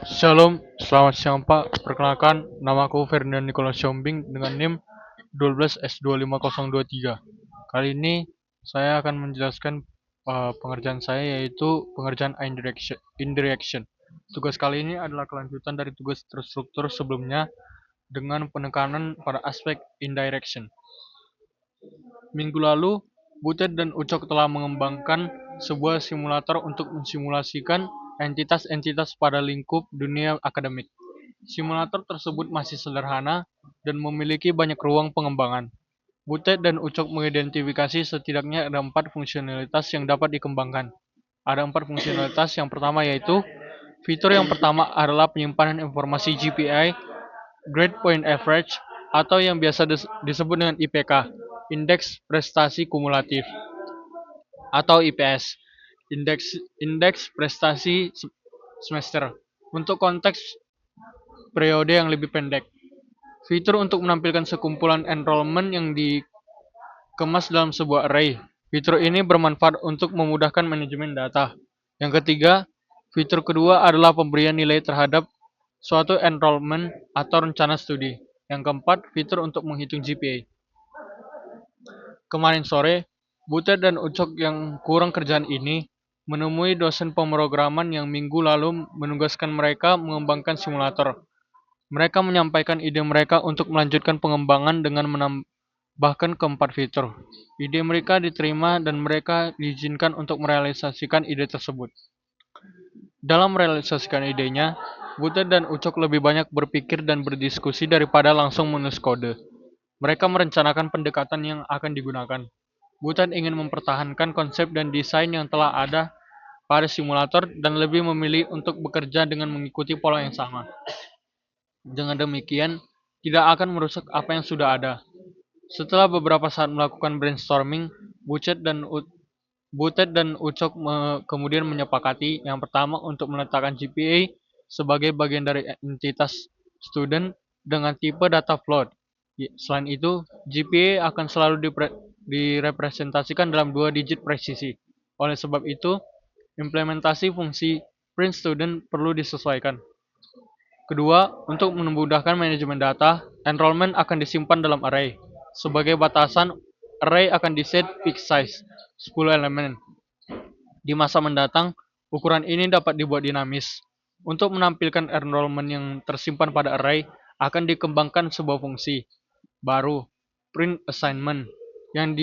Shalom, selamat siang Pak. Perkenalkan, nama aku Ferdinand Nicholas Siombing dengan NIM 12S25023. Kali ini saya akan menjelaskan pengerjaan saya, yaitu pengerjaan indirection. Tugas kali ini adalah kelanjutan dari tugas terstruktur sebelumnya dengan penekanan pada aspek indirection. Minggu lalu, Butet dan Ucok telah mengembangkan sebuah simulator untuk mensimulasikan entitas-entitas pada lingkup dunia akademik. Simulator tersebut masih sederhana dan memiliki banyak ruang pengembangan. Butet dan Ucok mengidentifikasi setidaknya ada 4 fungsionalitas yang dapat dikembangkan. Ada 4 fungsionalitas. Yang pertama yaitu fitur yang pertama adalah penyimpanan informasi GPI, Grade Point Average, atau yang biasa disebut dengan IPK, Indeks Prestasi Kumulatif, atau IPS, Indeks Prestasi Semester. Untuk konteks periode yang lebih pendek, fitur untuk menampilkan sekumpulan enrollment yang dikemas dalam sebuah array. Fitur ini bermanfaat untuk memudahkan manajemen data. Yang ketiga, fitur kedua adalah pemberian nilai terhadap suatu enrollment atau rencana studi. Yang keempat, fitur untuk menghitung GPA. Kemarin sore, Butet dan Ucok yang kurang kerjaan ini menemui dosen pemrograman yang minggu lalu menugaskan mereka mengembangkan simulator. Mereka menyampaikan ide mereka untuk melanjutkan pengembangan dengan menambahkan keempat fitur. Ide mereka diterima dan mereka diizinkan untuk merealisasikan ide tersebut. Dalam merealisasikan idenya, Butet dan Ucok lebih banyak berpikir dan berdiskusi daripada langsung menulis kode. Mereka merencanakan pendekatan yang akan digunakan. Butet ingin mempertahankan konsep dan desain yang telah ada pada simulator dan lebih memilih untuk bekerja dengan mengikuti pola yang sama. Dengan demikian, tidak akan merusak apa yang sudah ada. Setelah beberapa saat melakukan brainstorming, Butet dan Ucok kemudian menyepakati yang pertama untuk meletakkan GPA sebagai bagian dari entitas student dengan tipe data float. Selain itu, GPA akan selalu direpresentasikan dalam 2 digit presisi. Oleh sebab itu, implementasi fungsi print student perlu disesuaikan. Kedua, untuk memudahkan manajemen data, enrollment akan disimpan dalam array. Sebagai batasan, array akan diset fixed size, 10 elemen. Di masa mendatang, ukuran ini dapat dibuat dinamis. Untuk menampilkan enrollment yang tersimpan pada array, akan dikembangkan sebuah fungsi baru, print assignment, yang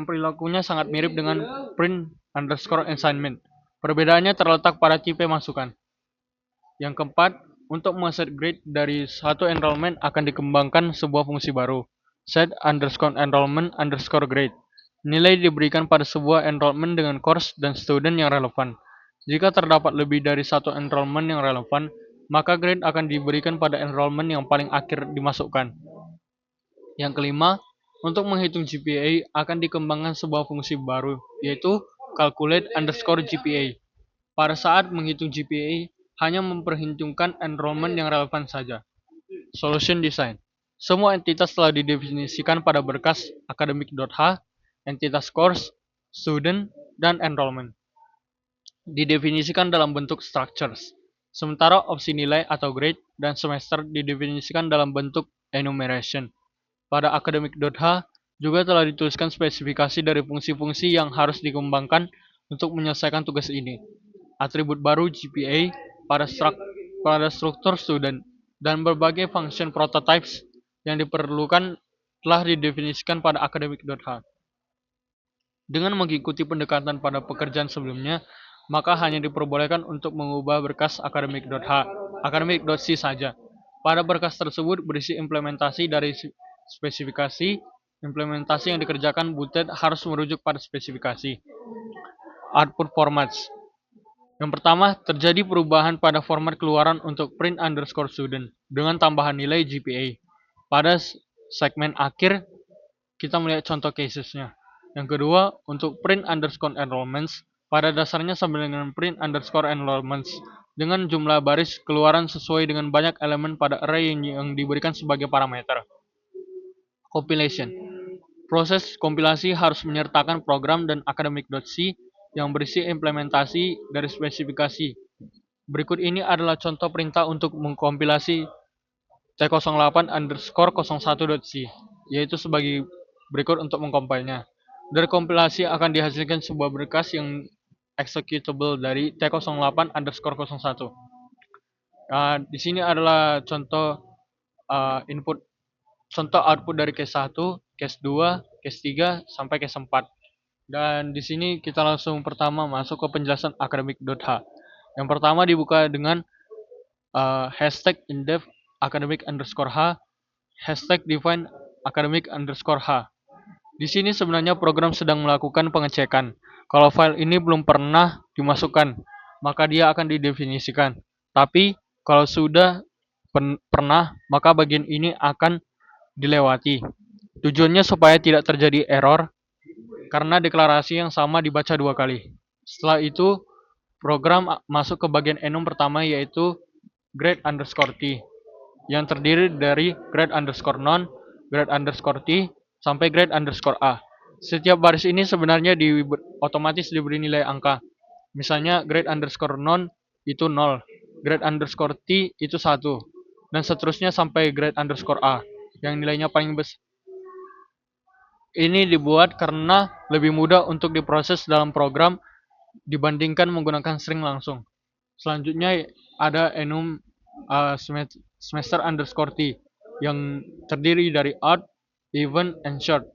perilakunya sangat mirip dengan print underscore assignment. Perbedaannya terletak pada tipe masukan. Yang keempat, untuk men-set grade dari satu enrollment akan dikembangkan sebuah fungsi baru, set underscore enrollment underscore grade. Nilai diberikan pada sebuah enrollment dengan course dan student yang relevan. Jika terdapat lebih dari satu enrollment yang relevan, maka grade akan diberikan pada enrollment yang paling akhir dimasukkan. Yang kelima, untuk menghitung GPA akan dikembangkan sebuah fungsi baru, yaitu calculate underscore GPA. Pada saat menghitung GPA, hanya memperhitungkan enrollment yang relevan saja. Solution Design. Semua entitas telah didefinisikan pada berkas academic.h, entitas course, student, dan enrollment. Didefinisikan dalam bentuk structures. Sementara opsi nilai atau grade dan semester didefinisikan dalam bentuk enumeration. Pada academic.h juga telah dituliskan spesifikasi dari fungsi-fungsi yang harus dikembangkan untuk menyelesaikan tugas ini. Atribut baru GPA pada struktur student dan berbagai function prototypes yang diperlukan telah didefinisikan pada academic.h. Dengan mengikuti pendekatan pada pekerjaan sebelumnya, maka hanya diperbolehkan untuk mengubah berkas academic.c saja. Pada berkas tersebut berisi implementasi dari spesifikasi. Implementasi yang dikerjakan Butet harus merujuk pada spesifikasi. Output formats. Yang pertama, terjadi perubahan pada format keluaran untuk print underscore student dengan tambahan nilai GPA. Pada segmen akhir, kita melihat contoh casesnya. Yang kedua, untuk print underscore enrollments, pada dasarnya sama dengan print underscore enrollments dengan jumlah baris keluaran sesuai dengan banyak elemen pada array yang diberikan sebagai parameter. Compilation. Proses kompilasi harus menyertakan program dan academic.c yang berisi implementasi dari spesifikasi Berikut ini adalah contoh perintah untuk mengkompilasi T08_01.c, yaitu sebagai berikut untuk mengkompilnya. Dari kompilasi akan dihasilkan sebuah berkas yang executable dari T08_01. Di sini adalah contoh input, contoh output dari case 1, case 2, case 3, sampai case 4. Dan di sini kita langsung pertama masuk ke penjelasan academic.h. Yang pertama dibuka dengan hashtag indef academic_h, hashtag define academic_h. Di sini sebenarnya program sedang melakukan pengecekan. Kalau file ini belum pernah dimasukkan, maka dia akan didefinisikan. Tapi kalau sudah pernah, maka bagian ini akan dilewati. Tujuannya supaya tidak terjadi error karena deklarasi yang sama dibaca dua kali. Setelah itu, program masuk ke bagian enum pertama, yaitu grade_t, yang terdiri dari grade_non, grade_t, sampai grade_a. Setiap baris ini sebenarnya otomatis diberi nilai angka. Misalnya grade_non itu 0, grade_t itu 1, dan seterusnya sampai grade_a yang nilainya paling besar. Ini dibuat karena lebih mudah untuk diproses dalam program dibandingkan menggunakan string langsung. Selanjutnya ada enum semester_t yang terdiri dari odd, even, and short.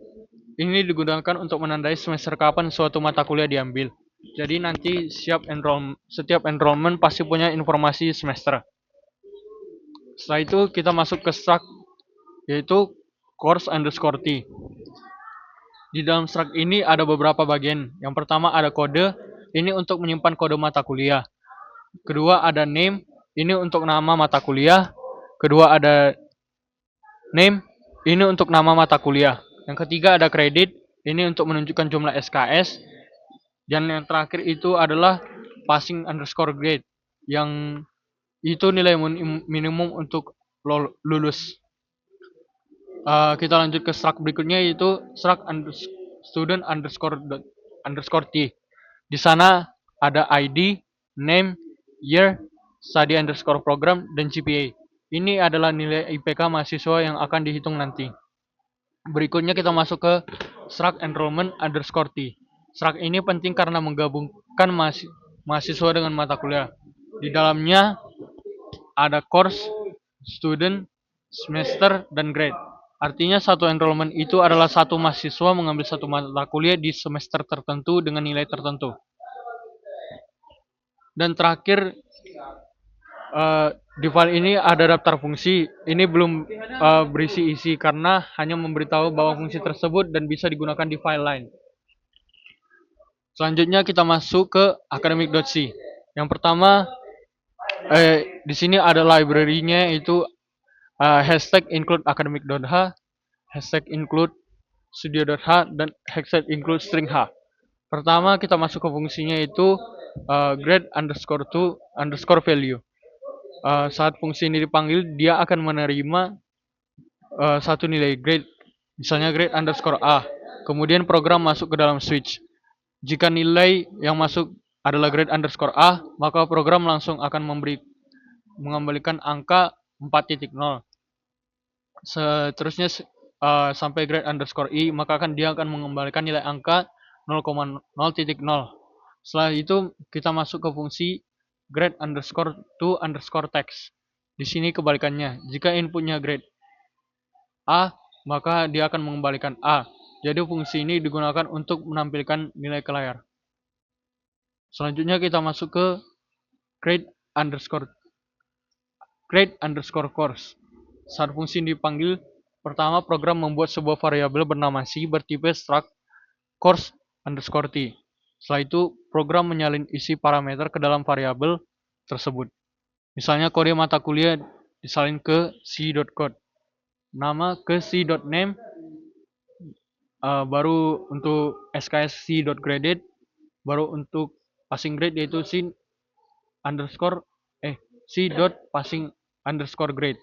Ini digunakan untuk menandai semester kapan suatu mata kuliah diambil. Jadi nanti setiap enrollment pasti punya informasi semester. Setelah itu kita masuk ke struct, yaitu course_t. Di dalam struct ini ada beberapa bagian. Yang pertama ada kode, ini untuk menyimpan kode mata kuliah. Kedua ada name, ini untuk nama mata kuliah. Kedua ada name, ini untuk nama mata kuliah. Yang ketiga ada credit, ini untuk menunjukkan jumlah SKS. Dan yang terakhir itu adalah passing_grade, yang itu nilai minimum untuk lulus. Kita lanjut ke struct berikutnya, yaitu student_t. Di sana ada ID, name, year, study_program, dan GPA. Ini adalah nilai IPK mahasiswa yang akan dihitung nanti. Berikutnya kita masuk ke struct enrollment_t. Struct ini penting karena menggabungkan mahasiswa dengan mata kuliah. Di dalamnya ada course, student, semester, dan grade. Artinya satu enrollment itu adalah satu mahasiswa mengambil satu mata kuliah di semester tertentu dengan nilai tertentu. Dan terakhir, di file ini ada daftar fungsi. Ini belum berisi isi karena hanya memberitahu bahwa fungsi tersebut dan bisa digunakan di file lain. Selanjutnya kita masuk ke academic.c. Yang pertama, di sini ada library-nya, itu hashtag include academic.h, hashtag include studio.h, dan hashtag include string h. Pertama kita masuk ke fungsinya, itu grade_to_value. Saat fungsi ini dipanggil, dia akan menerima satu nilai grade, misalnya grade_a. Kemudian program masuk ke dalam switch. Jika nilai yang masuk adalah grade_a, maka program langsung akan mengembalikan angka 4.0. Seterusnya sampai grade_i, maka dia akan mengembalikan nilai angka 0,0.0. Setelah itu kita masuk ke fungsi grade_to_text. Di sini kebalikannya. Jika inputnya grade A, maka dia akan mengembalikan A. Jadi fungsi ini digunakan untuk menampilkan nilai ke layar. Selanjutnya kita masuk ke grade_course. Saat fungsi ini dipanggil, pertama program membuat sebuah variabel bernama C bertipe struct course_t. Setelah itu program menyalin isi parameter ke dalam variabel tersebut. Misalnya kode mata kuliah disalin ke c.code, nama ke c.name, baru untuk SKS c.graded, baru untuk passing grade yaitu c.passing_grade.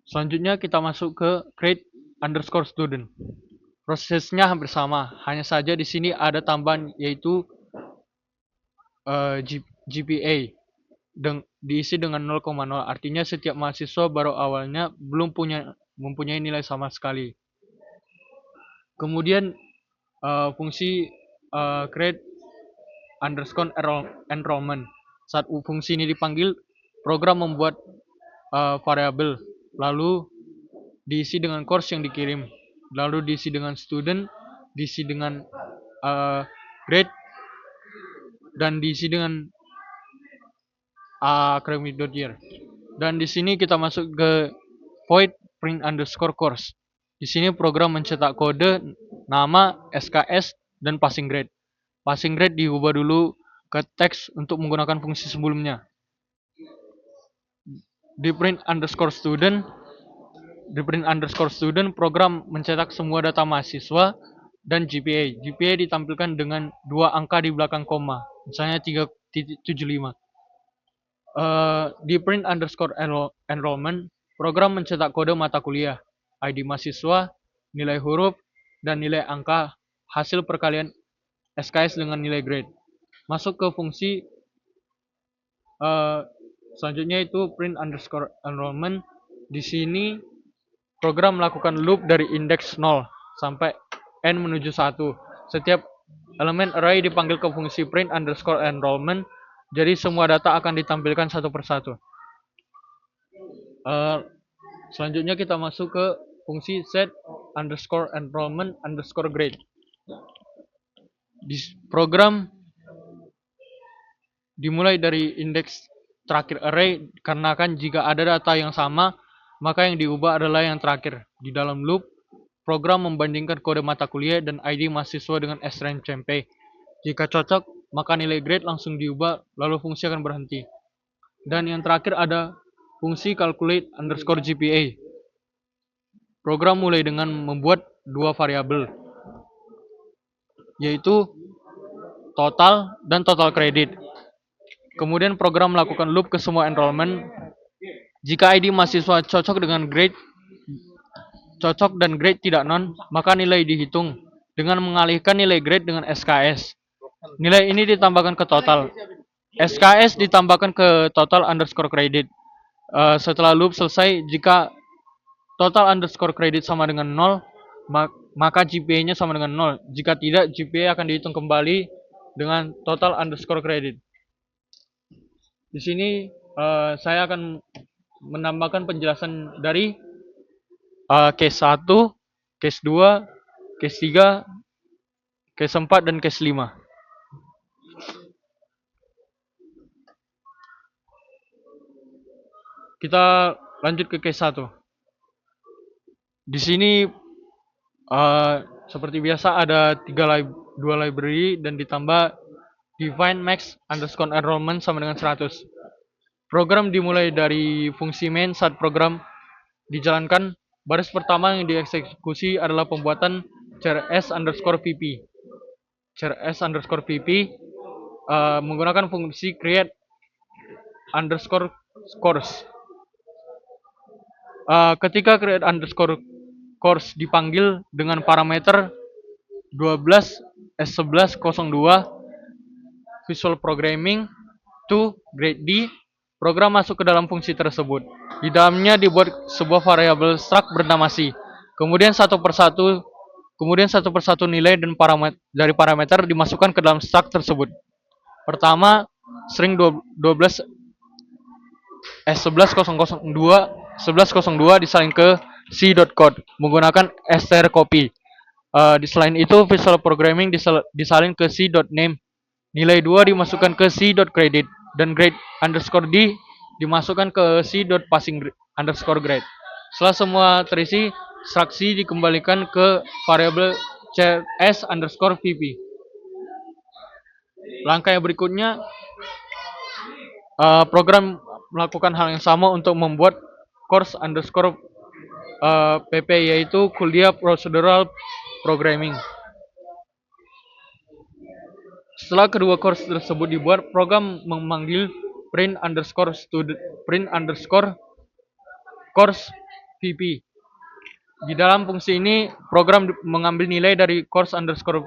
Selanjutnya kita masuk ke grade_student. Prosesnya hampir sama, hanya saja di sini ada tambahan, yaitu GPA diisi dengan 0,0, artinya setiap mahasiswa baru awalnya belum mempunyai nilai sama sekali. Kemudian fungsi create underscore enrollment. Saat fungsi ini dipanggil, program membuat variabel, lalu diisi dengan course yang dikirim, lalu diisi dengan student, diisi dengan grade, dan diisi dengan academic year. Dan di sini kita masuk ke void print underscore course. Di sini program mencetak kode, nama, SKS, dan passing grade. Passing grade diubah dulu ke teks untuk menggunakan fungsi sebelumnya. Di print underscore student, program mencetak semua data mahasiswa dan GPA. GPA ditampilkan dengan 2 angka di belakang koma, misalnya 3.75. Di print underscore enrollment, program mencetak kode mata kuliah, ID mahasiswa, nilai huruf, dan nilai angka hasil perkalian SKS dengan nilai grade. Masuk ke fungsi selanjutnya itu print underscore enrollment. Di sini program melakukan loop dari indeks 0 sampai n menuju 1. Setiap elemen array dipanggil ke fungsi print underscore enrollment. Jadi semua data akan ditampilkan satu persatu. Selanjutnya kita masuk ke fungsi set underscore enrollment underscore grade. Di program dimulai dari indeks terakhir array, karena kan jika ada data yang sama, maka yang diubah adalah yang terakhir. Di dalam loop, program membandingkan kode mata kuliah dan ID mahasiswa dengan SNMP. Jika cocok, maka nilai grade langsung diubah, lalu fungsi akan berhenti. Dan yang terakhir ada fungsi calculate underscore GPA. Program mulai dengan membuat 2 variabel, yaitu total dan total credit. Kemudian program melakukan loop ke semua enrollment. Jika ID mahasiswa cocok dan grade tidak non, maka nilai dihitung dengan mengalihkan nilai grade dengan SKS. Nilai ini ditambahkan ke total. SKS ditambahkan ke total underscore credit. Setelah loop selesai, jika total underscore credit sama dengan 0, maka GPA-nya sama dengan 0. Jika tidak, GPA akan dihitung kembali dengan total underscore credit. Di sini saya akan menambahkan penjelasan dari case 1, case 2, case 3, case 4, dan case 5. Kita lanjut ke case 1. Di sini seperti biasa ada 2 library dan ditambah define max underscore enrollment sama dengan 100. Program dimulai dari fungsi main. Saat program dijalankan, baris pertama yang dieksekusi adalah pembuatan CRS underscore VP. CRS underscore VP menggunakan fungsi create underscore course. Ketika create underscore course dipanggil dengan parameter 12 S1102 Visual Programming to grade D, program masuk ke dalam fungsi tersebut. Di dalamnya dibuat sebuah variabel struct bernama C. Kemudian satu persatu nilai dan parameter dimasukkan ke dalam struct tersebut. Pertama, string 12 S1102 disalin ke C.code menggunakan strcopy. Selain itu, Visual Programming disalin ke C.name. Nilai 2 dimasukkan ke C.credit dan grade underscore D dimasukkan ke C.passing underscore grade. Setelah semua terisi, struct C dikembalikan ke variabel CRS underscore VP. Langkah yang berikutnya, program melakukan hal yang sama untuk membuat course underscore PP, yaitu kuliah procedural programming. Setelah kedua course tersebut dibuat, program memanggil print underscore course VP. Di dalam fungsi ini, program mengambil nilai dari course underscore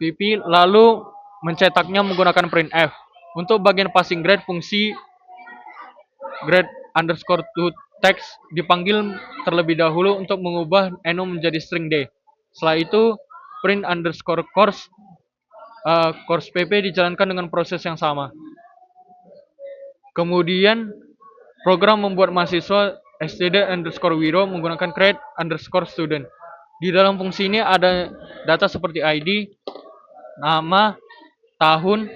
VP lalu mencetaknya menggunakan printf. Untuk bagian passing grade, fungsi grade underscore to text dipanggil terlebih dahulu untuk mengubah enum menjadi string d. Setelah itu print underscore course pp dijalankan dengan proses yang sama. Kemudian program membuat mahasiswa std underscore wiro menggunakan create underscore student. Di dalam fungsi ini ada data seperti id, nama, tahun,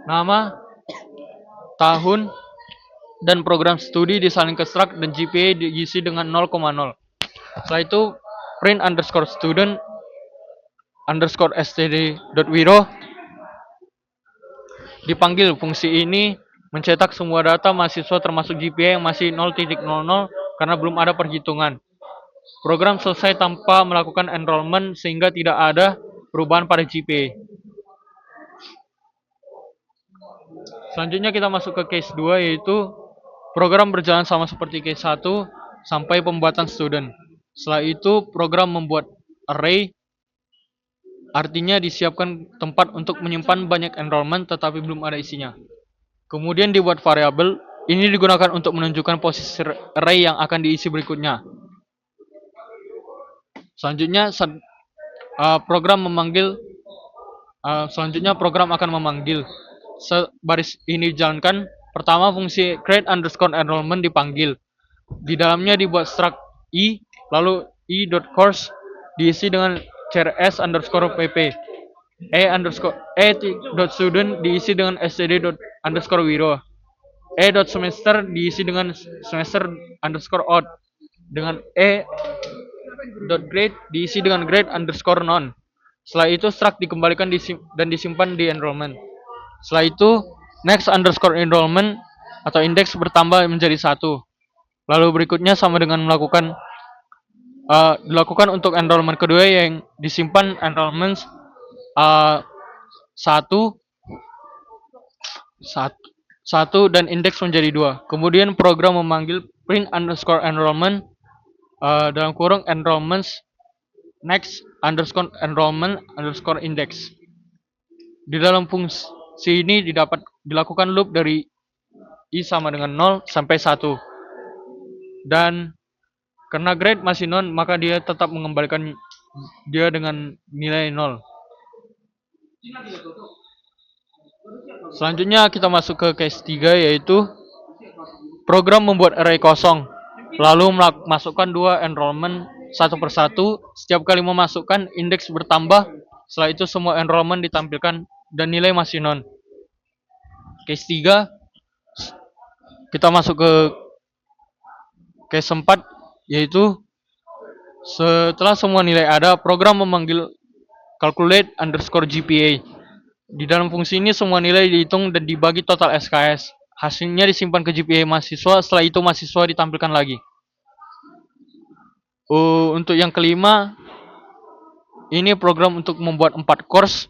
nama, tahun, dan program studi disalin ke struct dan GPA diisi dengan 0,0. Setelah itu print underscore student underscore std.wiro dipanggil. Fungsi ini mencetak semua data mahasiswa termasuk GPA yang masih 0,00 karena belum ada perhitungan. Program selesai tanpa melakukan enrollment sehingga tidak ada perubahan pada GPA. Selanjutnya kita masuk ke case 2, yaitu program berjalan sama seperti case 1 sampai pembuatan student. Setelah itu program membuat array, artinya disiapkan tempat untuk menyimpan banyak enrollment tetapi belum ada isinya. Kemudian dibuat variabel, ini digunakan untuk menunjukkan posisi array yang akan diisi berikutnya. Selanjutnya program akan memanggil. Baris ini dijalankan. Pertama, fungsi create underscore enrollment dipanggil. Di dalamnya dibuat struct i, lalu i.course diisi dengan crs underscore pp. e.student diisi dengan std. Wiro. e.semester diisi dengan semester underscore odd. Dengan e.grade diisi dengan grade underscore non. Setelah itu struct dikembalikan dan disimpan di enrollment. Setelah itu next underscore enrollment atau indeks bertambah menjadi 1. Lalu berikutnya sama dengan dilakukan untuk enrollment kedua yang disimpan enrollment 1 dan indeks menjadi 2. Kemudian program memanggil print underscore enrollment dalam kurung enrollments next underscore enrollment underscore index. Di dalam fungsi ini dilakukan loop dari i sama dengan 0 sampai 1. Dan karena grade masih non, maka dia tetap mengembalikan dia dengan nilai 0. Selanjutnya kita masuk ke case 3, yaitu program membuat array kosong, lalu masukkan 2 enrollment satu persatu. Setiap kali memasukkan, indeks bertambah. Setelah itu semua enrollment ditampilkan dan nilai masih non. Case 3, kita masuk ke case 4, yaitu setelah semua nilai ada, program memanggil calculate underscore GPA. Di dalam fungsi ini semua nilai dihitung dan dibagi total SKS. Hasilnya disimpan ke GPA mahasiswa, setelah itu mahasiswa ditampilkan lagi. Untuk yang kelima, ini program untuk membuat 4 course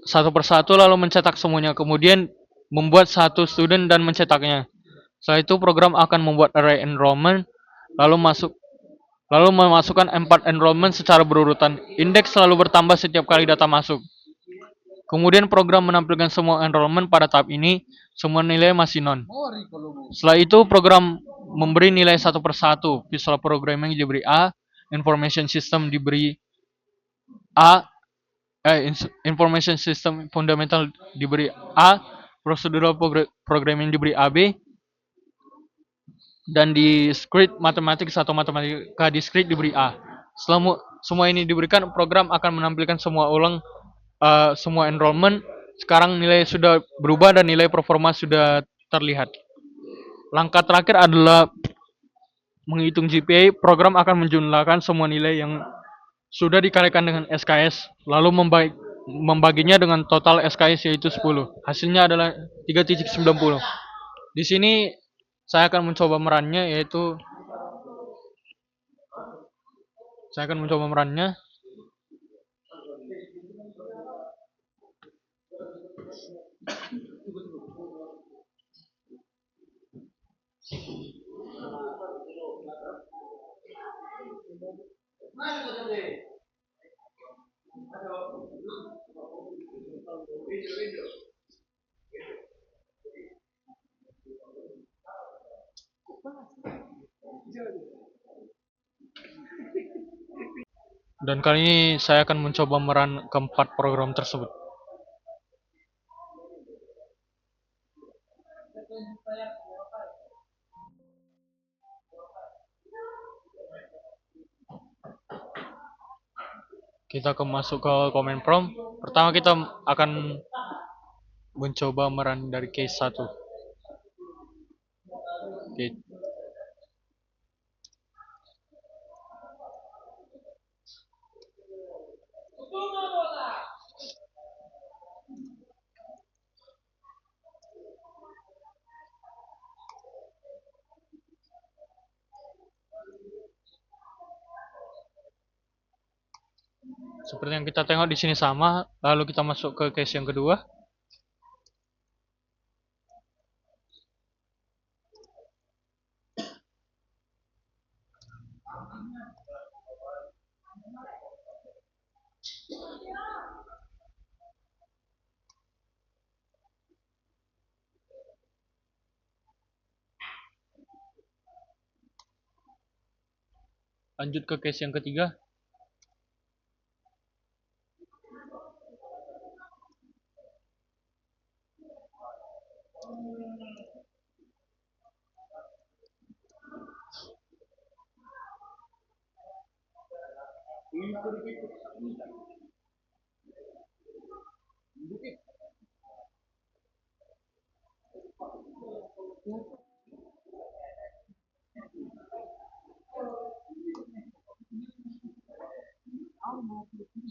satu persatu lalu mencetak semuanya. Kemudian membuat 1 student dan mencetaknya. Setelah itu program akan membuat array enrollment lalu memasukkan 4 enrollment secara berurutan. Indeks selalu bertambah setiap kali data masuk. Kemudian program menampilkan semua enrollment pada tahap ini, semua nilai masih non. Setelah itu program memberi nilai satu persatu. Visual Programming diberi A, Information System diberi A, Information System Fundamental diberi A, Procedural Programming diberi AB, dan di Script Mathematics atau Matematika Discrete diberi A. Setelah semua ini diberikan, program akan menampilkan semua enrollment. Sekarang nilai sudah berubah dan nilai performa sudah terlihat. Langkah terakhir adalah menghitung GPA. Program akan menjumlahkan semua nilai yang sudah dikalikan dengan SKS, lalu membaginya dengan total SKS yaitu 10. Hasilnya adalah 3.90. Di sini saya akan mencoba merannya, yaitu Dan kali ini saya akan mencoba meran keempat program tersebut. Kita masuk ke comment prompt. Pertama kita akan mencoba meran dari case 1. Oke. Seperti yang kita tengok di sini sama, lalu kita masuk ke case yang kedua. Lanjut ke case yang ketiga.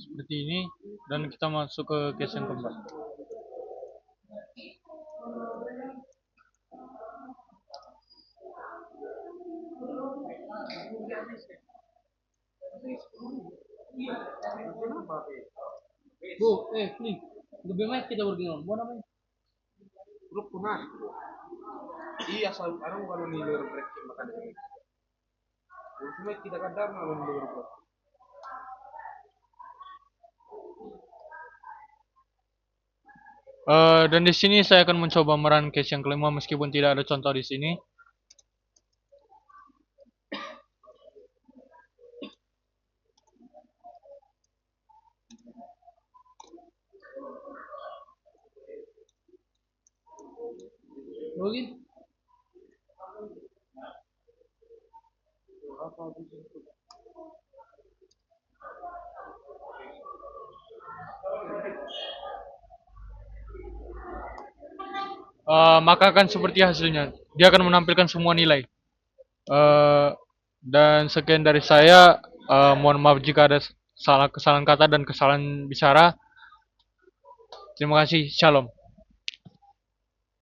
Seperti ini, dan kita masuk ke case yang keempat. Bu, nih, lebih baik kita bergabung. Buat apa? Grup punah. Iya, asal orang kalau nih luar break makan ini. Cuma kita kadang malam luar break. Dan di sini saya akan mencoba meran case yang kelima meskipun tidak ada contoh di sini. Login. Maka akan seperti hasilnya. Dia akan menampilkan semua nilai. Dan sekian dari saya. Mohon maaf jika ada kesalahan kata dan kesalahan bicara. Terima kasih. Shalom.